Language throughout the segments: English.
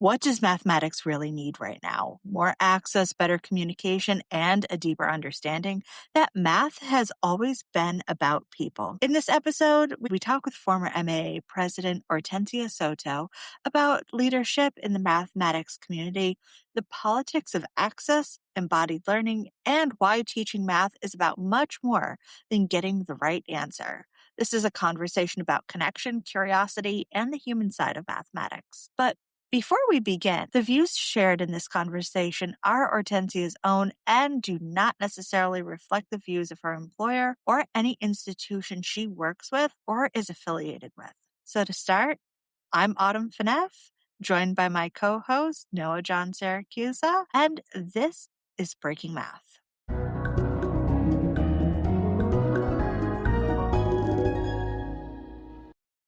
What does mathematics really need right now? More access, better communication, and a deeper understanding that math has always been about people. In this episode, we talk with former MAA President Hortensia Soto about leadership in the mathematics community, the politics of access, embodied learning, and why teaching math is about much more than getting the right answer. This is a conversation about connection, curiosity, and the human side of mathematics. But before we begin, the views shared in this conversation are Hortensia's own and do not necessarily reflect the views of her employer or any institution she works with or is affiliated with. So to start, I'm Autumn Fineff, joined by my co-host, Noah John Siracusa, and this is Breaking Math.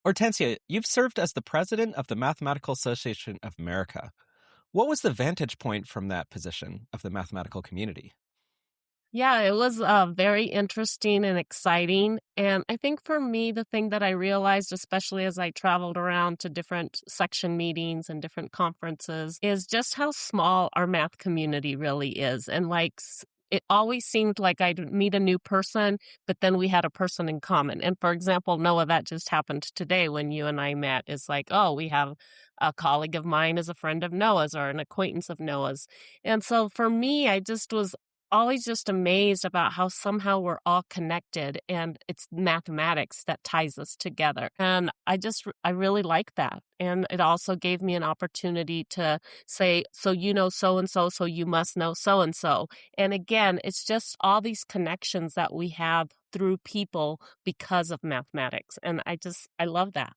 Hortensia, you've served as the president of the Mathematical Association of America. What was the vantage point from that position of the mathematical community? Yeah, it was very interesting and exciting. And I think for me, the thing that I realized, especially as I traveled around to different section meetings and different conferences, is just how small our math community really is. And it always seemed like I'd meet a new person, but then we had a person in common. And for example, Noah, that just happened today when you and I met. It's like, oh, we have a colleague of mine as a friend of Noah's or an acquaintance of Noah's. And so for me, I just was always just amazed about how somehow we're all connected and it's mathematics that ties us together. And I really like that. And it also gave me an opportunity to say, so you know so-and-so, so you must know so-and-so. And again, it's just all these connections that we have through people because of mathematics. And I love that.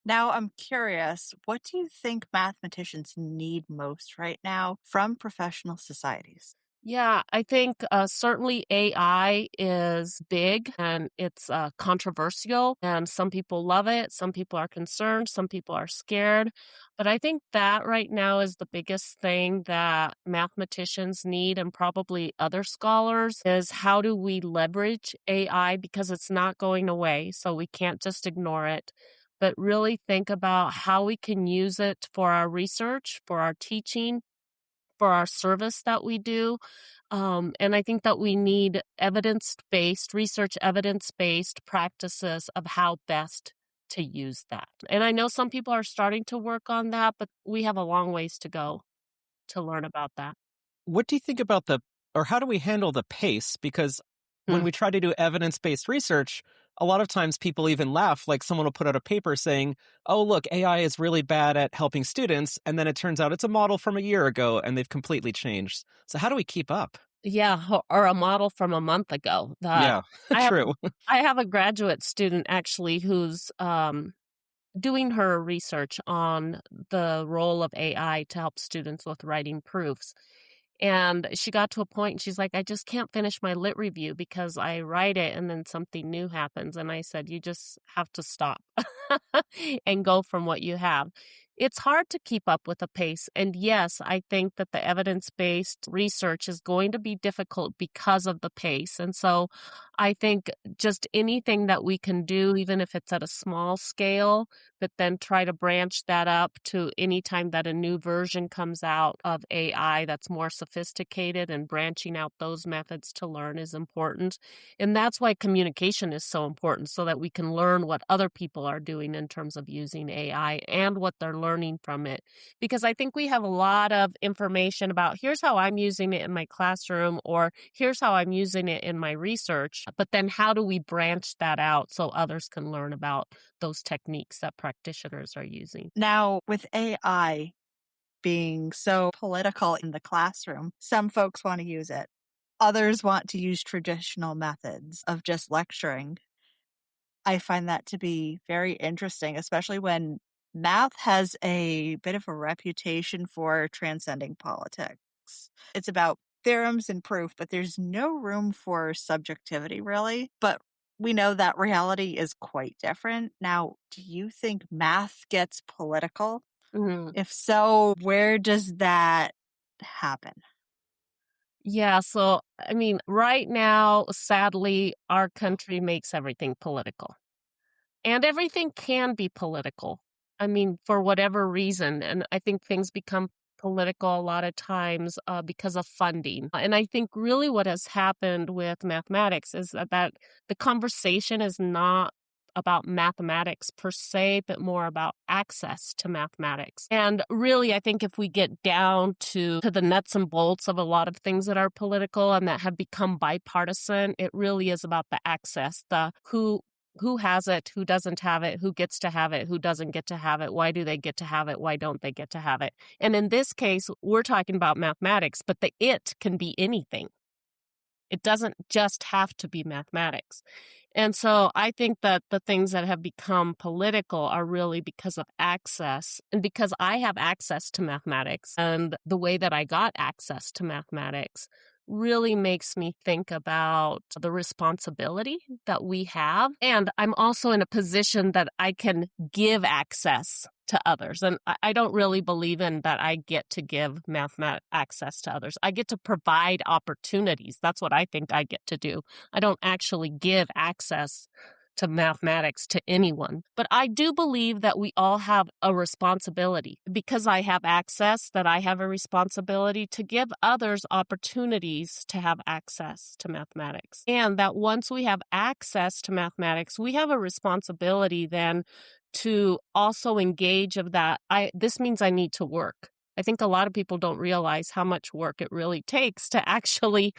Now, I'm curious, what do you think mathematicians need most right now from professional societies? Yeah, I think certainly AI is big and it's controversial, and some people love it, some people are concerned, some people are scared. But I think that right now is the biggest thing that mathematicians need, and probably other scholars, is how do we leverage AI because it's not going away, so we can't just ignore it. But really think about how we can use it for our research, for our teaching, for our service that we do. And I think that we need research evidence-based practices of how best to use that. And I know some people are starting to work on that, but we have a long ways to go to learn about that. What do you think about or how do we handle the pace? Because when Hmm. we try to do evidence-based research, a lot of times people even laugh, like someone will put out a paper saying, oh, look, AI is really bad at helping students. And then it turns out it's a model from a year ago and they've completely changed. So how do we keep up? Yeah, or a model from a month ago. Yeah, I have true. I have a graduate student actually who's doing her research on the role of AI to help students with writing proofs. And she got to a point and she's like, I just can't finish my lit review because I write it and then something new happens. And I said, you just have to stop and go from what you have. It's hard to keep up with the pace. And yes, I think that the evidence-based research is going to be difficult because of the pace. And so I think just anything that we can do, even if it's at a small scale, but then try to branch that up to any time that a new version comes out of AI that's more sophisticated, and branching out those methods to learn is important. And that's why communication is so important, so that we can learn what other people are doing in terms of using AI and what they're learning from it. Because I think we have a lot of information about here's how I'm using it in my classroom, or here's how I'm using it in my research. But then how do we branch that out so others can learn about those techniques that practitioners are using? Now, with AI being so political in the classroom, some folks want to use it. Others want to use traditional methods of just lecturing. I find that to be very interesting, especially when math has a bit of a reputation for transcending politics. It's about theorems and proof, but there's no room for subjectivity, really. But we know that reality is quite different. Now, do you think math gets political? Mhm. If so, where does that happen? Yeah, so I mean, right now, sadly, our country makes everything political. And everything can be political. I mean, for whatever reason. And I think things become political a lot of times because of funding. And I think really what has happened with mathematics is that the conversation is not about mathematics per se, but more about access to mathematics. And really, I think if we get down to the nuts and bolts of a lot of things that are political and that have become bipartisan, it really is about the access, the who has it, who doesn't have it, who gets to have it, who doesn't get to have it, why do they get to have it, why don't they get to have it. And in this case, we're talking about mathematics, but the it can be anything. It doesn't just have to be mathematics. And so I think that the things that have become political are really because of access, and because I have access to mathematics, and the way that I got access to mathematics really makes me think about the responsibility that we have. And I'm also in a position that I can give access to others. And I don't really believe in that I get to give access to others. I get to provide opportunities. That's what I think I get to do. I don't actually give access to mathematics to anyone. But I do believe that we all have a responsibility. Because I have access, that I have a responsibility to give others opportunities to have access to mathematics. And that once we have access to mathematics, we have a responsibility then to also engage of that. This means I need to work. I think a lot of people don't realize how much work it really takes to actually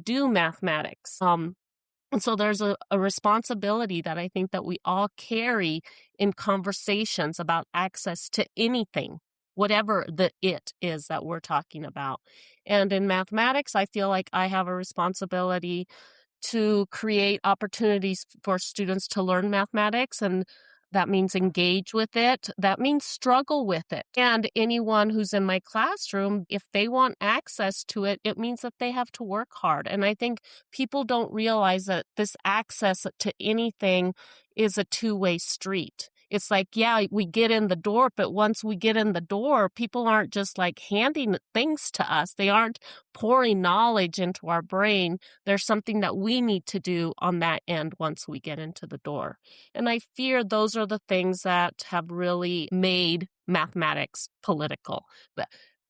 do mathematics. And so there's a responsibility that I think that we all carry in conversations about access to anything, whatever the it is that we're talking about. And in mathematics, I feel like I have a responsibility to create opportunities for students to learn mathematics, and that means engage with it. That means struggle with it. And anyone who's in my classroom, if they want access to it, it means that they have to work hard. And I think people don't realize that this access to anything is a two-way street. It's like, yeah, we get in the door, but once we get in the door, people aren't just like handing things to us. They aren't pouring knowledge into our brain. There's something that we need to do on that end once we get into the door. And I fear those are the things that have really made mathematics political.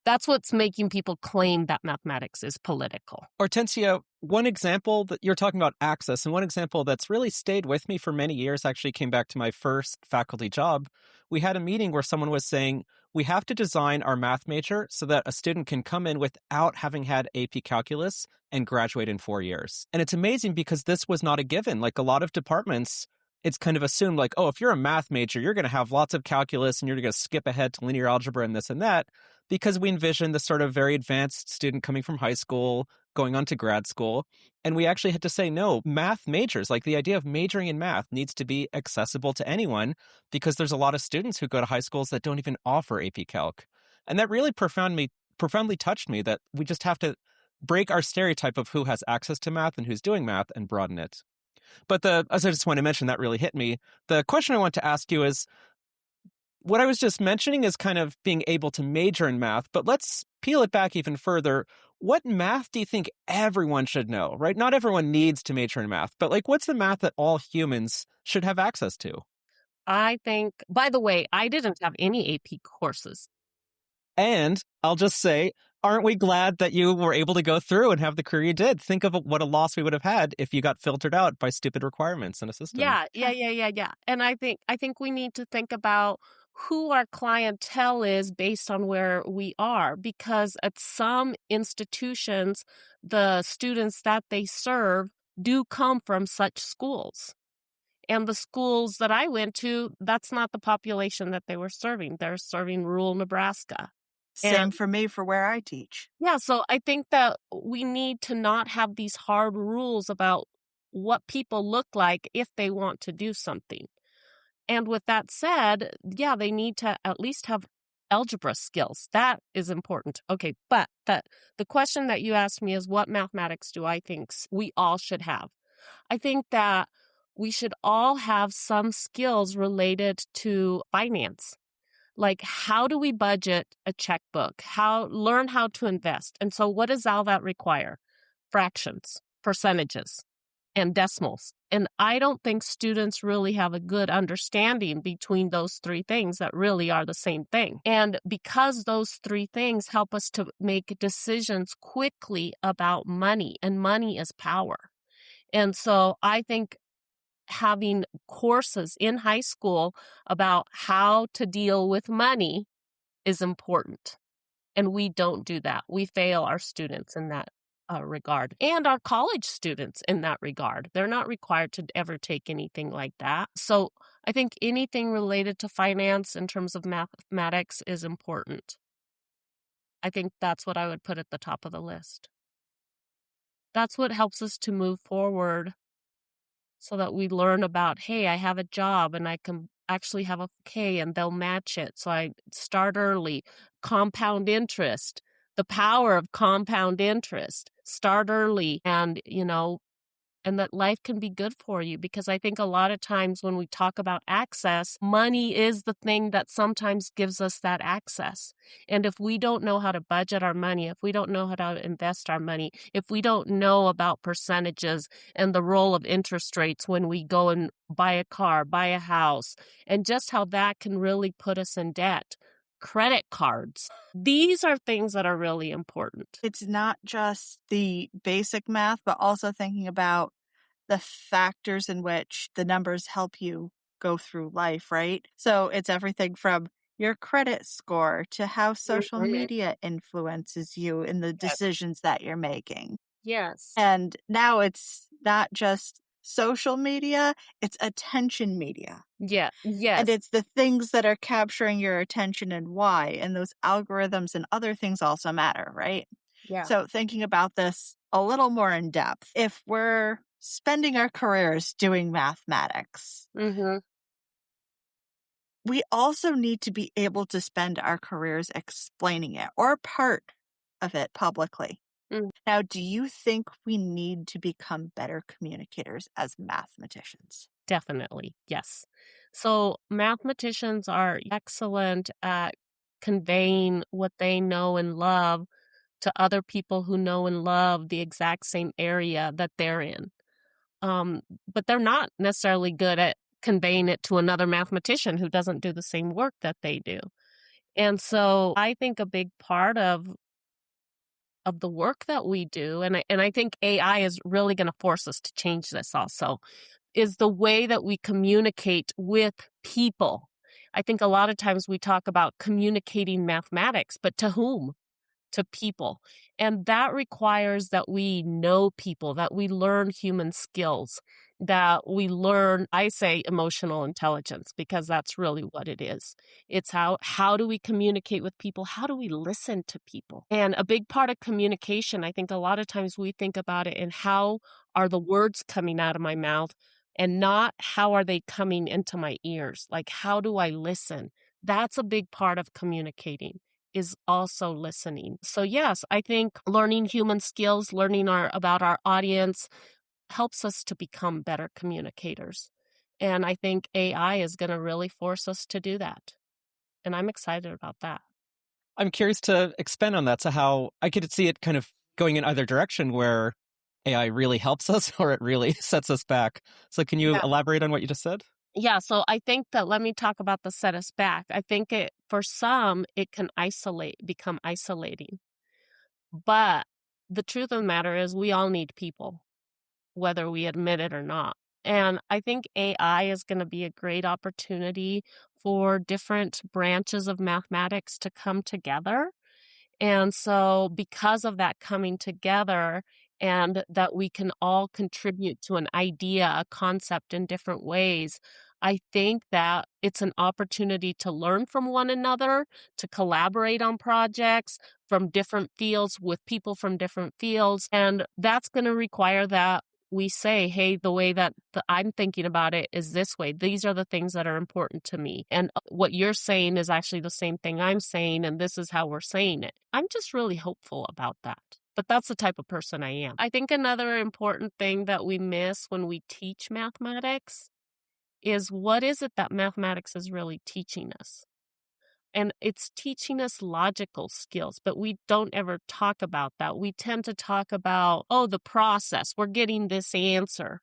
That's what's making people claim that mathematics is political. Hortensia, one example that you're talking about access, and one example that's really stayed with me for many years, actually came back to my first faculty job. We had a meeting where someone was saying, we have to design our math major so that a student can come in without having had AP Calculus and graduate in 4 years. And it's amazing because this was not a given. Like a lot of departments, it's kind of assumed like, oh, if you're a math major, you're going to have lots of calculus and you're going to skip ahead to linear algebra and this and that, because we envision the sort of very advanced student coming from high school, going on to grad school. And we actually had to say, no, math majors, like the idea of majoring in math needs to be accessible to anyone, because there's a lot of students who go to high schools that don't even offer AP Calc. And that really profoundly touched me, that we just have to break our stereotype of who has access to math and who's doing math and broaden it. But as I just want to mention, that really hit me. The question I want to ask you is, what I was just mentioning is kind of being able to major in math, but let's peel it back even further. What math do you think everyone should know, right? Not everyone needs to major in math, but like, what's the math that all humans should have access to? I think, by the way, I didn't have any AP courses. And I'll just say, aren't we glad that you were able to go through and have the career you did? Think of what a loss we would have had if you got filtered out by stupid requirements in a system. Yeah. And I think we need to think about who our clientele is based on where we are, because at some institutions, the students that they serve do come from such schools. And the schools that I went to, that's not the population that they were serving. They're serving rural Nebraska. Same for me for where I teach. Yeah, so I think that we need to not have these hard rules about what people look like if they want to do something. And with that said, yeah, they need to at least have algebra skills. That is important. Okay, but the question that you asked me is, what mathematics do I think we all should have? I think that we should all have some skills related to finance. Like, how do we budget a checkbook? Learn how to invest. And so what does all that require? Fractions, percentages. and decimals. And I don't think students really have a good understanding between those three things that really are the same thing. And because those three things help us to make decisions quickly about money, and money is power. And so I think having courses in high school about how to deal with money is important. And we don't do that. We fail our students in that regard, and our college students in that regard. They're not required to ever take anything like that. So I think anything related to finance in terms of mathematics is important. I think that's what I would put at the top of the list. That's what helps us to move forward, so that we learn about, hey, I have a job and I can actually have a K and they'll match it. So I start early. Compound interest, the power of compound interest. Start early, and, and that life can be good for you, because I think a lot of times when we talk about access, money is the thing that sometimes gives us that access. And if we don't know how to budget our money, if we don't know how to invest our money, if we don't know about percentages and the role of interest rates when we go and buy a car, buy a house, and just how that can really put us in debt. Credit cards. These are things that are really important. It's not just the basic math, but also thinking about the factors in which the numbers help you go through life, right? So it's everything from your credit score to how social media influences you in the decisions that you're making. Yes. And now it's not just social media, it's attention media. Yeah. Yes. And it's the things that are capturing your attention and why. And those algorithms and other things also matter, right? Yeah. So thinking about this a little more in depth, if we're spending our careers doing mathematics, Mm-hmm. we also need to be able to spend our careers explaining it or part of it publicly. Mm. Now, do you think we need to become better communicators as mathematicians? Definitely, yes. So mathematicians are excellent at conveying what they know and love to other people who know and love the exact same area that they're in. But they're not necessarily good at conveying it to another mathematician who doesn't do the same work that they do. And so I think a big part of the work that we do, and I think AI is really going to force us to change this also, is the way that we communicate with people. I think a lot of times we talk about communicating mathematics, but to whom? To people. And that requires that we know people, that we learn human skills, that we learn, I say, emotional intelligence, because that's really what it is. It's how do we communicate with people? How do we listen to people? And a big part of communication, I think a lot of times we think about it in how are the words coming out of my mouth, and not how are they coming into my ears? Like, how do I listen? That's a big part of communicating, is also listening. So yes, I think learning human skills, learning about our audience helps us to become better communicators. And I think AI is going to really force us to do that. And I'm excited about that. I'm curious to expand on that, to how I could see it kind of going in either direction, where AI really helps us or it really sets us back. So can you elaborate on what you just said? Yeah, so I think that, let me talk about the set us back. I think for some, it can become isolating. But the truth of the matter is we all need people, whether we admit it or not. And I think AI is going to be a great opportunity for different branches of mathematics to come together. And so because of that coming together, and that we can all contribute to an idea, a concept in different ways, I think that it's an opportunity to learn from one another, to collaborate on projects from different fields with people from different fields. And that's going to require that we say, hey, the way that I'm thinking about it is this way. These are the things that are important to me. And what you're saying is actually the same thing I'm saying, and this is how we're saying it. I'm just really hopeful about that. But that's the type of person I am. I think another important thing that we miss when we teach mathematics is, what is it that mathematics is really teaching us? And it's teaching us logical skills, but we don't ever talk about that. We tend to talk about, oh, the process, we're getting this answer.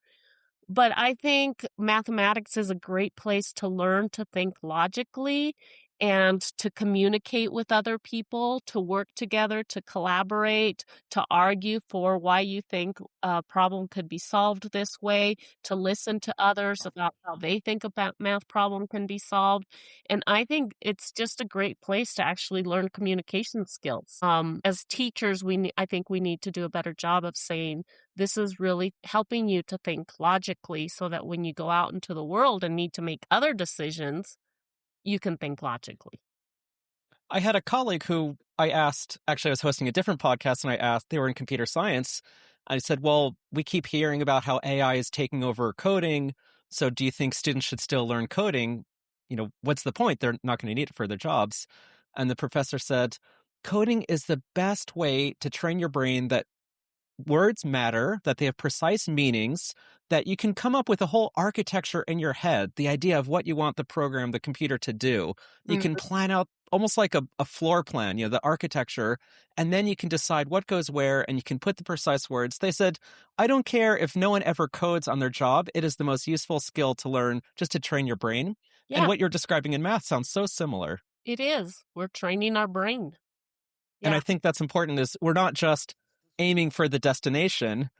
But I think mathematics is a great place to learn to think logically and to communicate with other people, to work together, to collaborate, to argue for why you think a problem could be solved this way, to listen to others about how they think a math problem can be solved. And I think it's just a great place to actually learn communication skills. As teachers, I think we need to do a better job of saying, this is really helping you to think logically so that when you go out into the world and need to make other decisions, you can think logically. I had a colleague who I asked, actually, I was hosting a different podcast and I asked, they were in computer science. I said, well, we keep hearing about how AI is taking over coding. So do you think students should still learn coding? What's the point? They're not going to need it for their jobs. And the professor said, coding is the best way to train your brain that words matter, that they have precise meanings, that you can come up with a whole architecture in your head, the idea of what you want the computer to do. You can plan out almost like a floor plan, the architecture, and then you can decide what goes where and you can put the precise words. They said, I don't care if no one ever codes on their job. It is the most useful skill to learn just to train your brain. And Yeah, what you're describing in math sounds so similar. it is. We're training our brain. And I Yeah, think that's important is we're not just aiming for the destination.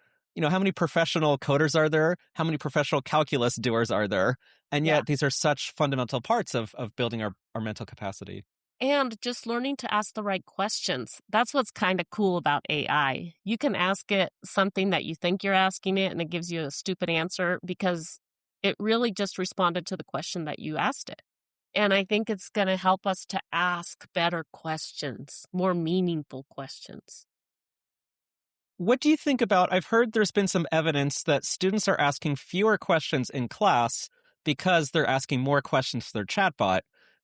How many professional coders are there? How many professional calculus doers are there? And yeah. yet these are such fundamental parts of building our mental capacity. And just learning to ask the right questions. That's what's kind of cool about AI. You can ask it something that you think you're asking it, and it gives you a stupid answer because it really just responded to the question that you asked it. And I think it's going to help us to ask better questions, more meaningful questions. What do you think about? I've heard there's been some evidence that students are asking fewer questions in class because they're asking more questions to their chatbot.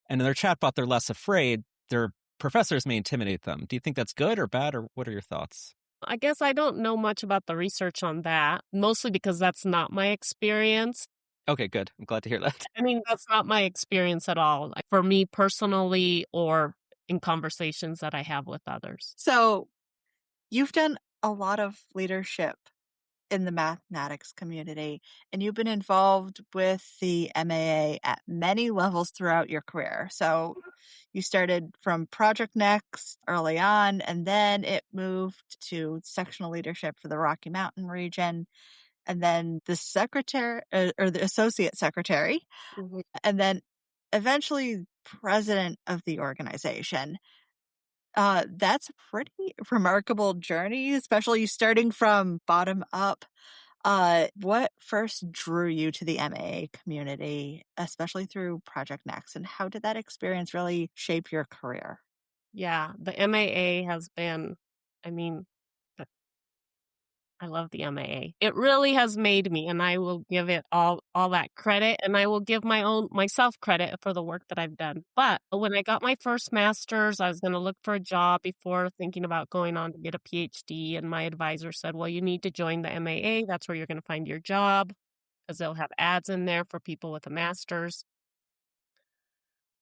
And in their chatbot, they're less afraid. Their professors may intimidate them. Do you think that's good or bad, or what are your thoughts? I guess I don't know much about the research on that, mostly because that's not my experience. Okay, good. I'm glad to hear that. I mean, that's not my experience at all, like, for me personally or in conversations that I have with others. So you've done a lot of leadership in the mathematics community, and you've been involved with the MAA at many levels throughout your career. So you started from Project Next early on, and then it moved to sectional leadership for the Rocky Mountain region, and then the secretary or the associate secretary, Mhm. and then eventually president of the organization. That's a pretty remarkable journey, especially starting from bottom up. What first drew you to the MAA community, especially through Project Next, and how did that experience really shape your career? Yeah, the MAA has been, I mean, I love the MAA. It really has made me, and I will give it all that credit, and I will give myself credit for the work that I've done. But when I got my first master's, I was going to look for a job before thinking about going on to get a PhD, and my advisor said, "Well, you need to join the MAA. That's where you're going to find your job because they'll have ads in there for people with a master's."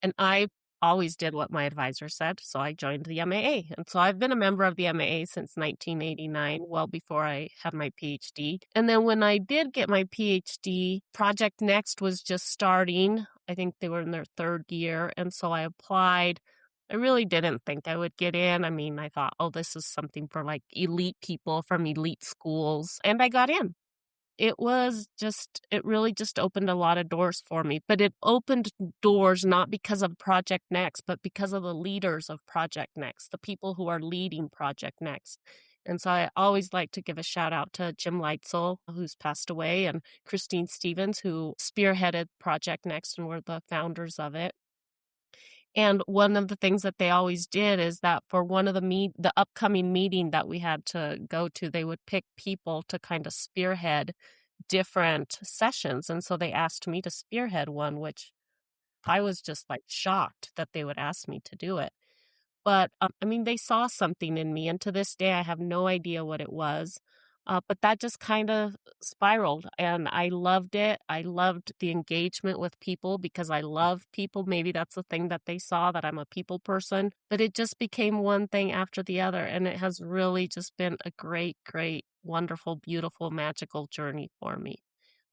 And I always did what my advisor said, so I joined the MAA. And so I've been a member of the MAA since 1989, well before I had my PhD. And then when I did get my PhD, Project Next was just starting. I think they were in their third year. And so I applied. I really didn't think I would get in. I mean, I thought, oh, this is something for like elite people from elite schools. And I got in. It really just opened a lot of doors for me, but it opened doors not because of Project Next, but because of the leaders of Project Next, the people who are leading Project Next. And so I always like to give a shout out to Jim Leitzel, who's passed away, and Christine Stevens, who spearheaded Project Next and were the founders of it. And one of the things that they always did is that for one of the upcoming meeting that we had to go to, they would pick people to kind of spearhead different sessions. And so they asked me to spearhead one, which I was just like shocked that they would ask me to do it. But I mean, they saw something in me. And to this day, I have no idea what it was. But that just kind of spiraled, and I loved it. I loved the engagement with people because I love people. Maybe that's the thing that they saw, that I'm a people person. But it just became one thing after the other, and it has really just been a great, great, wonderful, beautiful, magical journey for me.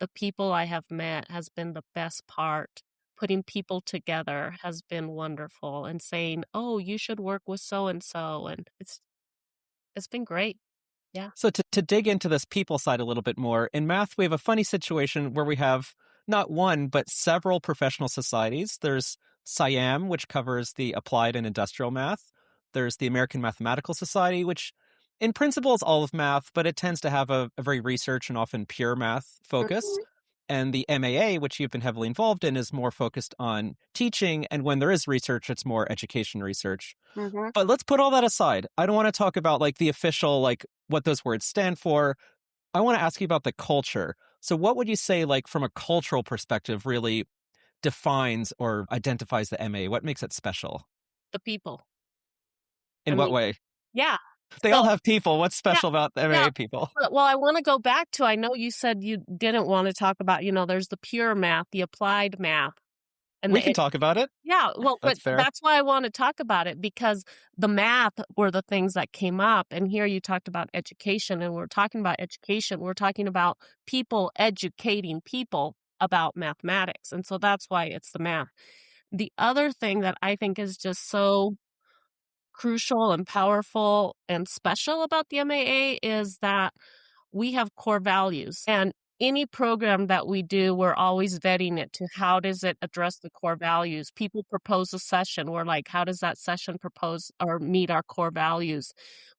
The people I have met has been the best part. Putting people together has been wonderful, and saying, "Oh, you should work with so and so," and it's been great. Yeah. So to dig into this people side a little bit more, in math, we have a funny situation where we have not one, but several professional societies. There's SIAM, which covers the applied and industrial math. There's the American Mathematical Society, which in principle is all of math, but it tends to have a very research and often pure math focus. Mhm, And the MAA, which you've been heavily involved in, is more focused on teaching. And when there is research, it's more education research. mhm. But let's put all that aside. I don't want to talk about like the official, like what those words stand for. I want to ask you about the culture. So what would you say, like from a cultural perspective, really defines or identifies the MA? What makes it special? The people. I In what mean, way? yeah. They all So, have people. What's yeah, special about the yeah. MA people? Well, I wanna go back to, I know you said you didn't wanna talk about, there's the pure math, the applied math, and We the can e talk about it. yeah, well, but That's fair. that's why I wanna talk about it, because the math were the things that came up, and here you talked about education, and we're talking about education, we're talking about people educating people about mathematics, and so that's why it's the math. The other thing that I think is just so crucial and powerful and special about the MAA is that we have core values. And any program that we do, we're always vetting it to how does it address the core values. People propose a session. We're like, how does that session propose or meet our core values?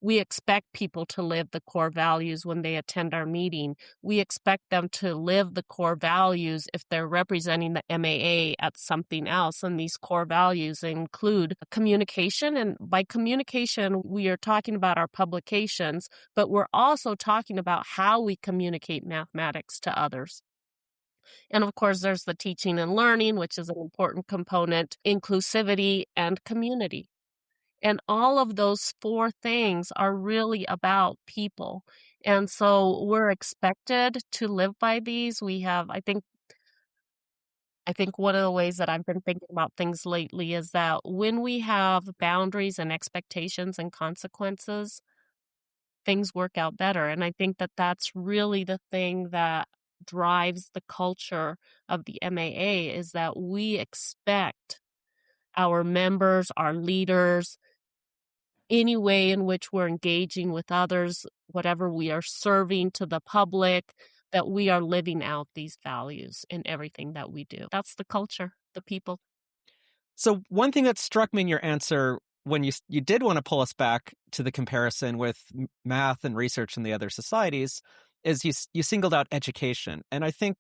We expect people to live the core values when they attend our meeting. We expect them to live the core values if they're representing the MAA at something else. And these core values include communication. And by communication, we are talking about our publications, but we're also talking about how we communicate mathematics to others. And of course, there's the teaching and learning, which is an important component, inclusivity, and community. And all of those four things are really about people. And so we're expected to live by these. I think one of the ways that I've been thinking about things lately is that when we have boundaries and expectations and consequences, things work out better. And I think that that's really the thing that drives the culture of the MAA is that we expect our members, our leaders, any way in which we're engaging with others, whatever we are serving to the public, that we are living out these values in everything that we do. That's the culture, the people. So one thing that struck me in your answer when you did want to pull us back to the comparison with math and research in the other societies is you singled out education. And I think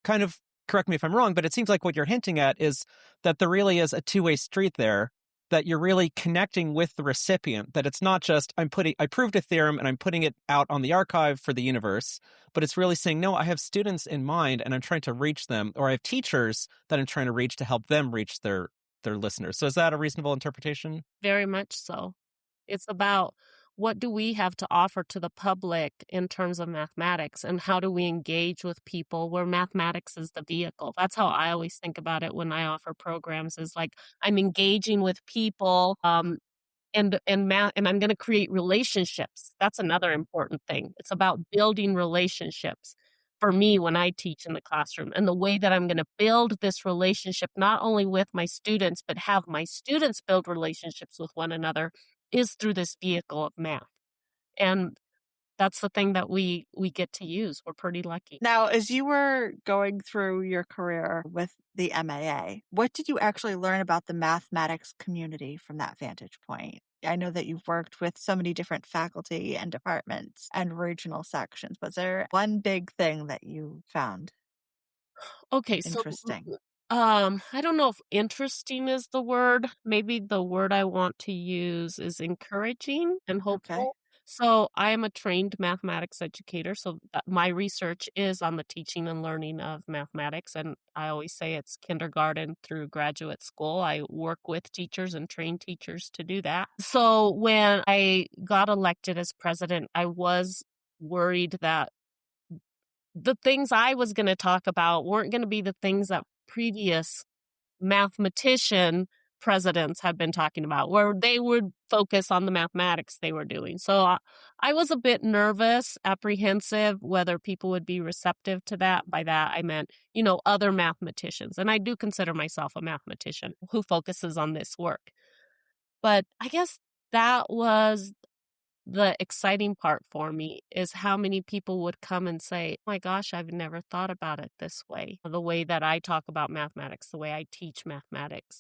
kind of correct me if I'm wrong, but it seems like what you're hinting at is that there really is a two-way street there, that you're really connecting with the recipient, that it's not just I proved a theorem and I'm putting it out on the archive for the universe, but it's really saying, no, I have students in mind and I'm trying to reach them, or I have teachers that I'm trying to reach to help them reach their listeners. So is that a reasonable interpretation? Very much so. It's about what do we have to offer to the public in terms of mathematics and how do we engage with people where mathematics is the vehicle. That's how I always think about it when I offer programs is like I'm engaging with people and I'm going to create relationships. That's another important thing. It's about building relationships for me when I teach in the classroom and the way that I'm going to build this relationship not only with my students but have my students build relationships with one another is through this vehicle of math. And that's the thing that we get to use. We're pretty lucky. Now, as you were going through your career with the MAA, what did you actually learn about the mathematics community from that vantage point? I know that you've worked with so many different faculty and departments and regional sections. Was there one big thing that you found Okay, so interesting? I don't know if interesting is the word. Maybe the word I want to use is encouraging and Okay. hopeful. So I am a trained mathematics educator, so my research is on the teaching and learning of mathematics, and I always say it's kindergarten through graduate school. I work with teachers and train teachers to do that. So when I got elected as president, I was worried that the things I was going to talk about weren't going to be the things that previous mathematician presidents had been talking about, where they would focus on the mathematics they were doing. So I was a bit nervous, apprehensive, whether people would be receptive to that. By that, I meant, other mathematicians. And I do consider myself a mathematician who focuses on this work. But I guess that was the exciting part for me, is how many people would come and say, "Oh my gosh, I've never thought about it this way. The way that I talk about mathematics, the way I teach mathematics."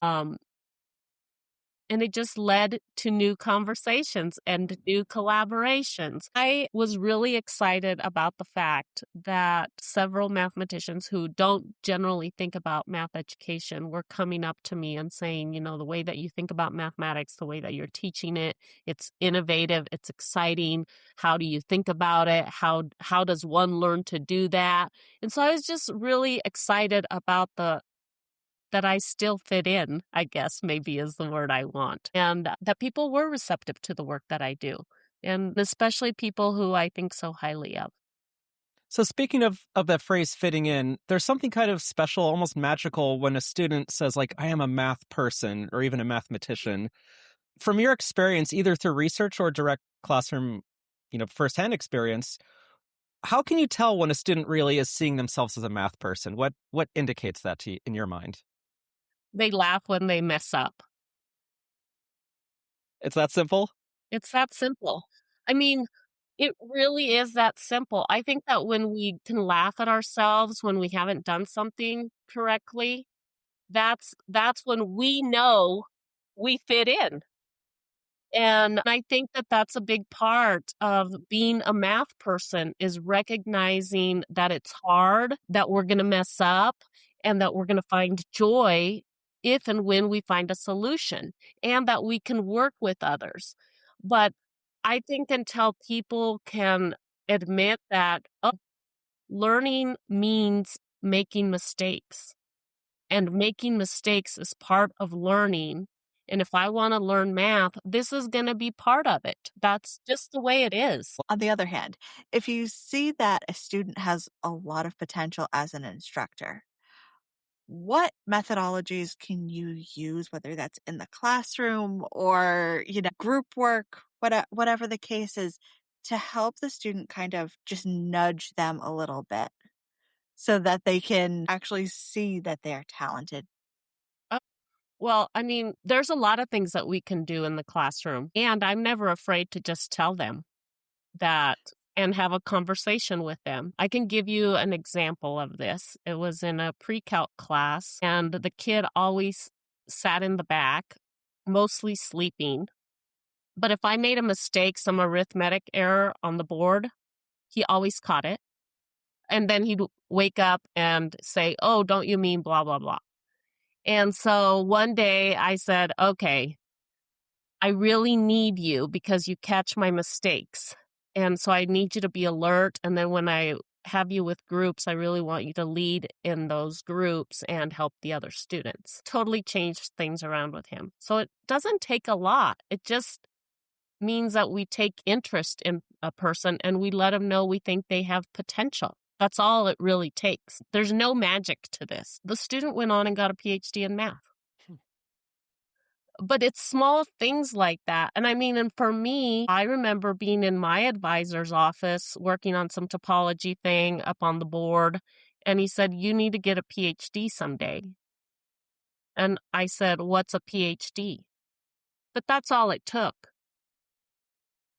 And it just led to new conversations and new collaborations. I was really excited about the fact that several mathematicians who don't generally think about math education were coming up to me and saying, the way that you think about mathematics, the way that you're teaching it, it's innovative, it's exciting. How do you think about it? How does one learn to do that? And so I was just really excited about that I still fit in, I guess maybe is the word I want. And that people were receptive to the work that I do. And especially people who I think so highly of. So speaking of that phrase fitting in, there's something kind of special, almost magical when a student says, like, I am a math person or even a mathematician. From your experience, either through research or direct classroom, firsthand experience, how can you tell when a student really is seeing themselves as a math person? What indicates that to you in your mind? They laugh when they mess up. It's that simple? It's that simple. I mean, it really is that simple. I think that when we can laugh at ourselves when we haven't done something correctly, that's when we know we fit in. And I think that that's a big part of being a math person, is recognizing that it's hard, that we're going to mess up, and that we're going to find joy if and when we find a solution, and that we can work with others. But I think until people can admit that, learning means making mistakes, and making mistakes is part of learning. And if I want to learn math, this is going to be part of it. That's just the way it is. On the other hand, if you see that a student has a lot of potential as an instructor, what methodologies can you use, whether that's in the classroom or, group work, whatever the case is, to help the student kind of just nudge them a little bit so that they can actually see that they're talented? Uh, Well, I mean, there's a lot of things that we can do in the classroom, and I'm never afraid to just tell them that and have a conversation with them. I can give you an example of this. It was in a pre-calc class, and the kid always sat in the back, mostly sleeping. But if I made a mistake, some arithmetic error on the board, he always caught it. And then he'd wake up and say, "Oh, don't you mean blah, blah, blah." And so one day I said, "Okay, I really need you because you catch my mistakes. And so I need you to be alert. And then when I have you with groups, I really want you to lead in those groups and help the other students." Totally changed things around with him. So it doesn't take a lot. It just means that we take interest in a person and we let them know we think they have potential. That's all it really takes. There's no magic to this. The student went on and got a PhD in math. But it's small things like that. And I mean, and for me, I remember being in my advisor's office working on some topology thing up on the board. And he said, "You need to get a PhD someday." And I said, "What's a PhD?" But that's all it took.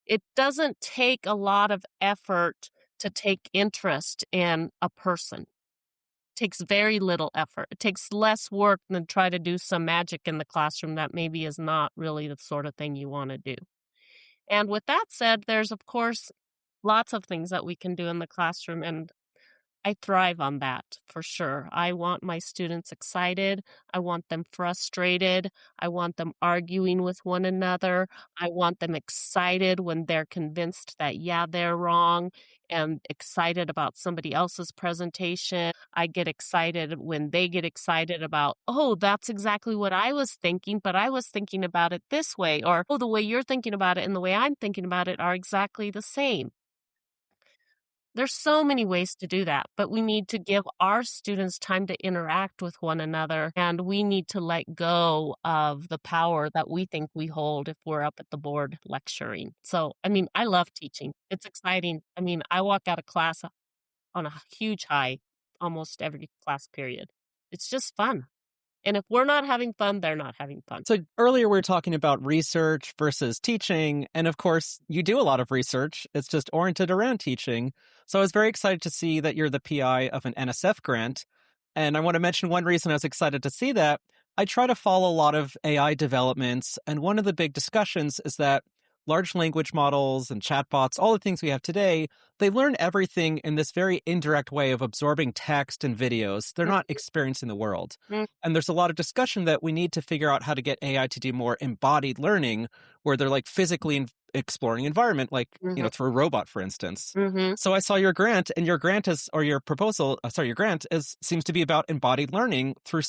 It doesn't take a lot of effort to take interest in a person. Takes very little effort. It takes less work than try to do some magic in the classroom that maybe is not really the sort of thing you want to do. And with that said, there's, of course, lots of things that we can do in the classroom, and I thrive on that for sure. I want my students excited. I want them frustrated. I want them arguing with one another. I want them excited when they're convinced that, yeah, they're wrong, and excited about somebody else's presentation. I get excited when they get excited about, "Oh, that's exactly what I was thinking, but I was thinking about it this way," or, "Oh, the way you're thinking about it and the way I'm thinking about it are exactly the same." There's so many ways to do that, but we need to give our students time to interact with one another, and we need to let go of the power that we think we hold if we're up at the board lecturing. So, I mean, I love teaching. It's exciting. I mean, I walk out of class on a huge high almost every class period. It's just fun. And if we're not having fun, they're not having fun. So earlier we were talking about research versus teaching. And of course, you do a lot of research. It's just oriented around teaching. So I was very excited to see that you're the PI of an NSF grant. And I want to mention one reason I was excited to see that. I try to follow a lot of AI developments. And one of the big discussions is that large language models and chatbots, all the things we have today, they learn everything in this very indirect way of absorbing text and videos. They're not experiencing the world. Mhm, And there's a lot of discussion that we need to figure out how to get AI to do more embodied learning, where they're like physically exploring environment, like, mhm, through a robot, for instance. mhm, So I saw your grant, and your grant is, or your proposal, sorry, your grant seems to be about embodied learning through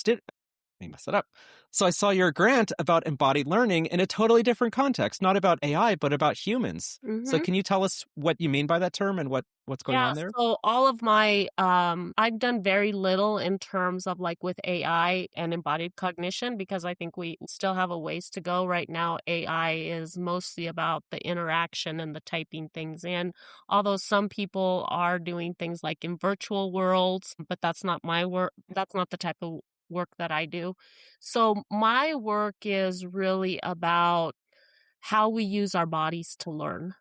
let me mess it up. So I saw your grant about embodied learning in a totally different context, not about AI, but about humans. So mhm. can you tell us what you mean by that term and what's going Yeah, on there? so all of my I've done very little in terms of like with AI and embodied cognition because I think we still have a ways to go. Right now, AI is mostly about the interaction and the typing things in. Although some people are doing things like in virtual worlds, but that's not my work. That's not the type of work that I do. So my work is really about how we use our bodies to learn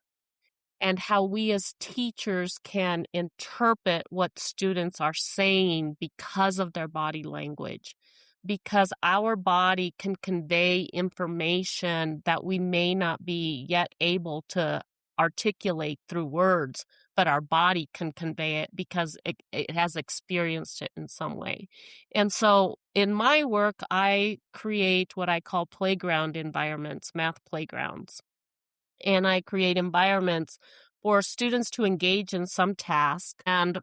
and how we as teachers can interpret what students are saying because of their body language. Because our body can convey information that we may not be yet able to articulate through words, but our body can convey it because it has experienced it in some way. And so in my work, I create what I call playground environments, math playgrounds, and I create environments for students to engage in some task and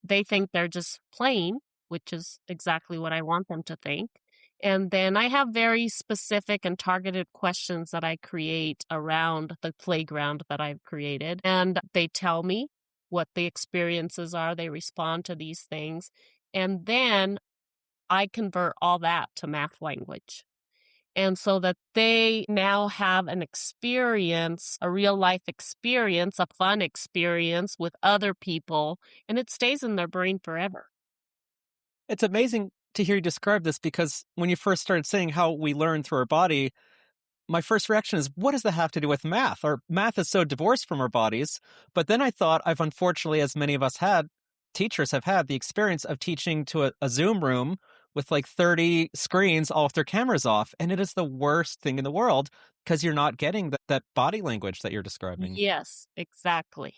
they think they're just playing, which is exactly what I want them to think. And then I have very specific and targeted questions that I create around the playground that I've created. And they tell me what the experiences are, they respond to these things. And then I convert all that to math language. And so that they now have an experience, a real life experience, a fun experience with other people, and it stays in their brain forever. It's amazing to hear you describe this because when you first started saying how we learn through our body, my first reaction is, what does that have to do with math? Our math is so divorced from our bodies. But then I thought, I've unfortunately, as many of us teachers have had the experience of teaching to a Zoom room with like 30 screens, all with their cameras off. And it is the worst thing in the world because you're not getting that body language that you're describing. Yes, exactly.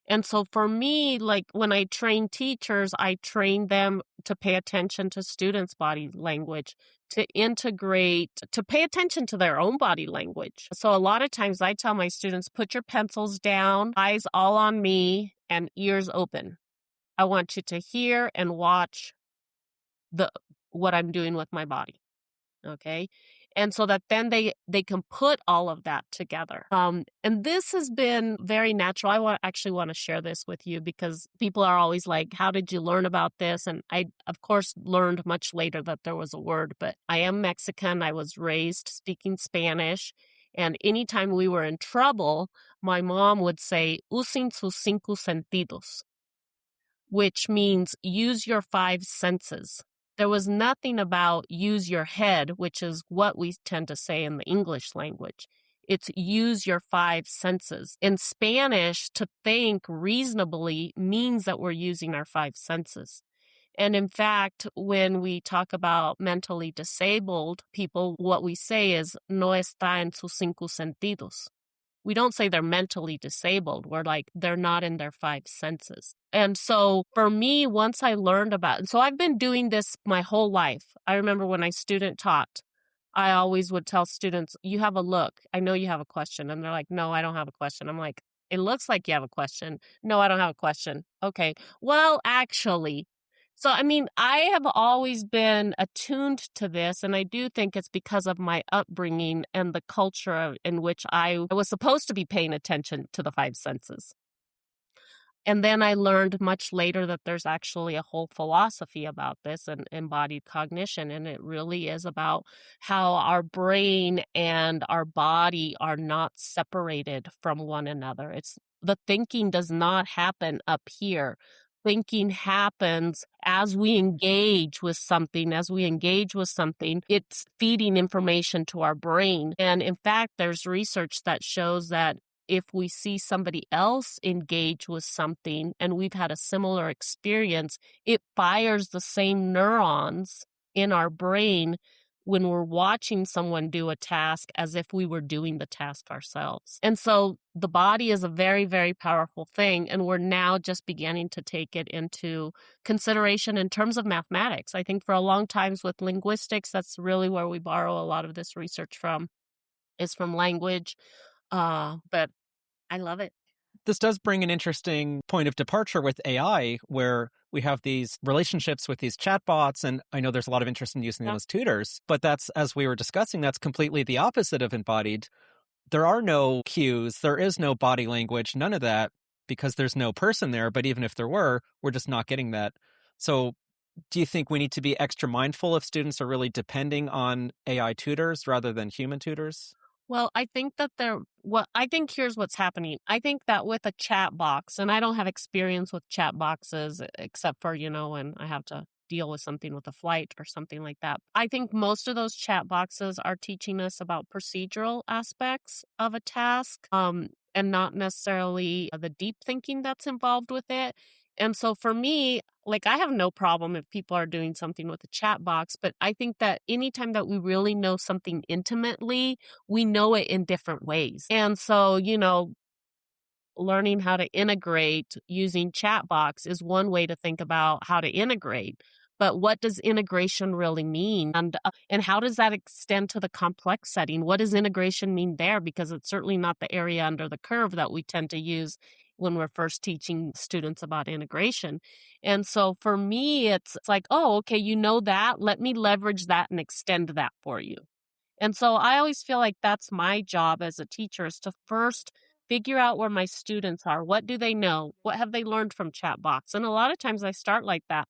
And so for me, like when I train teachers, I train them to pay attention to students' body language, to integrate, to pay attention to their own body language. So a lot of times I tell my students, put your pencils down, eyes all on me, and ears open. I want you to hear and watch the what I'm doing with my body. Okay. And so that then they can put all of that together. And this has been very natural. Actually want to share this with you because people are always like, how did you learn about this? And I, of course, learned much later that there was a word, but I am Mexican. I was raised speaking Spanish. And anytime we were in trouble, my mom would say, usen sus cinco sentidos, which means use your five senses. There was nothing about use your head, which is what we tend to say in the English language. It's use your five senses. In Spanish, to think reasonably means that we're using our five senses. And in fact, when we talk about mentally disabled people, what we say is no está en sus cinco sentidos. We don't say they're mentally disabled. We're like, they're not in their five senses. And so for me, once I learned about, and so I've been doing this my whole life. I remember when I student taught, I always would tell students, you have a look. I know you have a question. And they're like, no, I don't have a question. I'm like, it looks like you have a question. No, I don't have a question. Okay. Well, actually, so, I mean, I have always been attuned to this, and I do think it's because of my upbringing and the culture in which I was supposed to be paying attention to the five senses. And then I learned much later that there's actually a whole philosophy about this and embodied cognition. And it really is about how our brain and our body are not separated from one another. It's the thinking does not happen up here. Thinking happens as we engage with something. As we engage with something, it's feeding information to our brain. And in fact, there's research that shows that if we see somebody else engage with something and we've had a similar experience, it fires the same neurons in our brain when we're watching someone do a task as if we were doing the task ourselves. And so the body is a very, very powerful thing, and we're now just beginning to take it into consideration in terms of mathematics. I think for a long time with linguistics, that's really where we borrow a lot of this research from, is from language. But I love it. This does bring an interesting point of departure with AI, where we have these relationships with these chatbots, and I know there's a lot of interest in using them Yeah. as tutors, but that's, as we were discussing, that's completely the opposite of embodied. There are no cues, there is no body language, none of that, because there's no person there, but even if there were, we're just not getting that. So do you think we need to be extra mindful if students are really depending on AI tutors rather than human tutors? Well, I think that I think here's what's happening. I think that with a chat box, and I don't have experience with chat boxes except for, when I have to deal with something with a flight or something like that. I think most of those chat boxes are teaching us about procedural aspects of a task, and not necessarily the deep thinking that's involved with it. And so for me, like, I have no problem if people are doing something with a chat box, but I think that anytime that we really know something intimately, we know it in different ways. And so, learning how to integrate using Chatbox is one way to think about how to integrate. But what does integration really mean? And how does that extend to the complex setting? What does integration mean there? Because it's certainly not the area under the curve that we tend to use when we're first teaching students about integration. And so for me, it's like, oh, okay, you know that. Let me leverage that and extend that for you. And so I always feel like that's my job as a teacher, is to first figure out where my students are. What do they know? What have they learned from Chatbox? And a lot of times I start like that.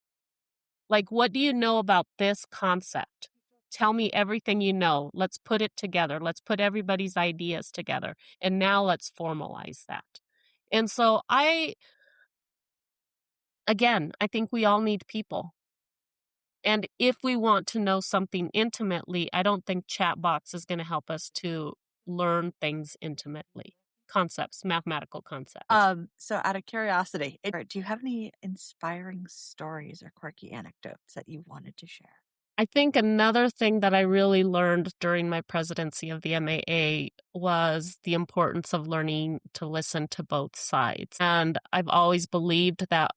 Like, what do you know about this concept? Tell me everything you know. Let's put it together. Let's put everybody's ideas together. And now let's formalize that. And so I think we all need people. And if we want to know something intimately, I don't think Chatbox is going to help us to learn things intimately. Concepts, mathematical concepts. So out of curiosity, do you have any inspiring stories or quirky anecdotes that you wanted to share? I think another thing that I really learned during my presidency of the MAA was the importance of learning to listen to both sides. And I've always believed that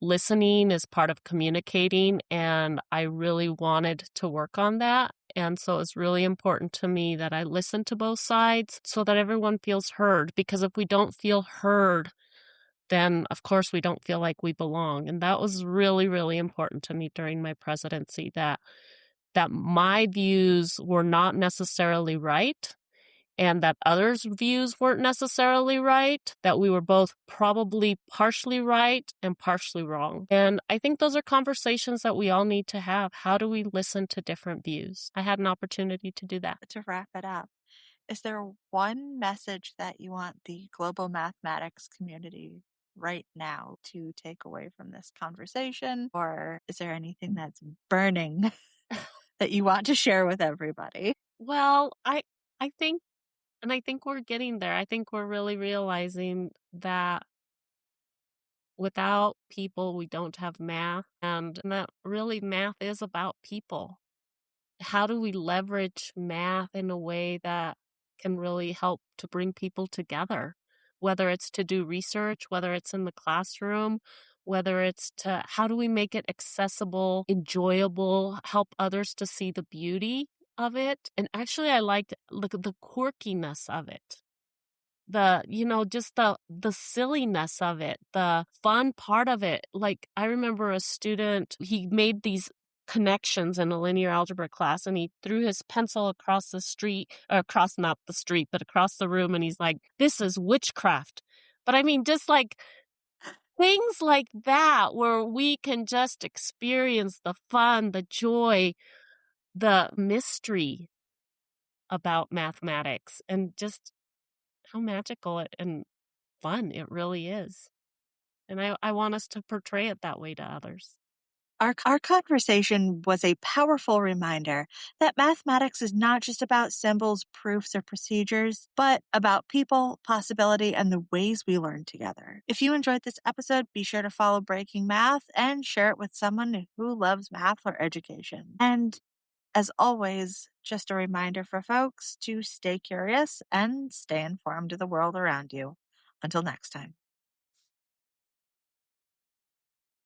listening is part of communicating, and I really wanted to work on that. And so it's really important to me that I listen to both sides so that everyone feels heard, because if we don't feel heard, then of course we don't feel like we belong. And that was really, really important to me during my presidency, that my views were not necessarily right and that others' views weren't necessarily right, that we were both probably partially right and partially wrong. And I think those are conversations that we all need to have. How do we listen to different views? I had an opportunity to do that. To wrap it up, is there one message that you want the global mathematics community right now to take away from this conversation? Or is there anything that's burning that you want to share with everybody? Well, I think, and I think we're getting there. I think we're really realizing that without people, we don't have math, and that really math is about people. How do we leverage math in a way that can really help to bring people together? Whether it's to do research, whether it's in the classroom, whether it's to how do we make it accessible, enjoyable, help others to see the beauty of it? And actually, I liked the quirkiness of it, just the silliness of it, the fun part of it. Like, I remember a student, he made these connections in a linear algebra class, and he threw his pencil across the street, or across, not the street, but across the room, and he's like, this is witchcraft. But I mean, just like, Things like that where we can just experience the fun, the joy, the mystery about mathematics, and just how magical and fun it really is. And I want us to portray it that way to others. Our conversation was a powerful reminder that mathematics is not just about symbols, proofs, or procedures, but about people, possibility, and the ways we learn together. If you enjoyed this episode, be sure to follow Breaking Math and share it with someone who loves math or education. And as always, just a reminder for folks to stay curious and stay informed of the world around you. Until next time.